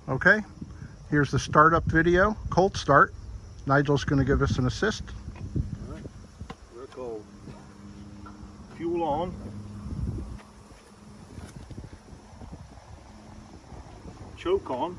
Okay, here's the startup video, cold start. Nigel's going to give us an assist. All right, we're cold. Fuel on. Choke on.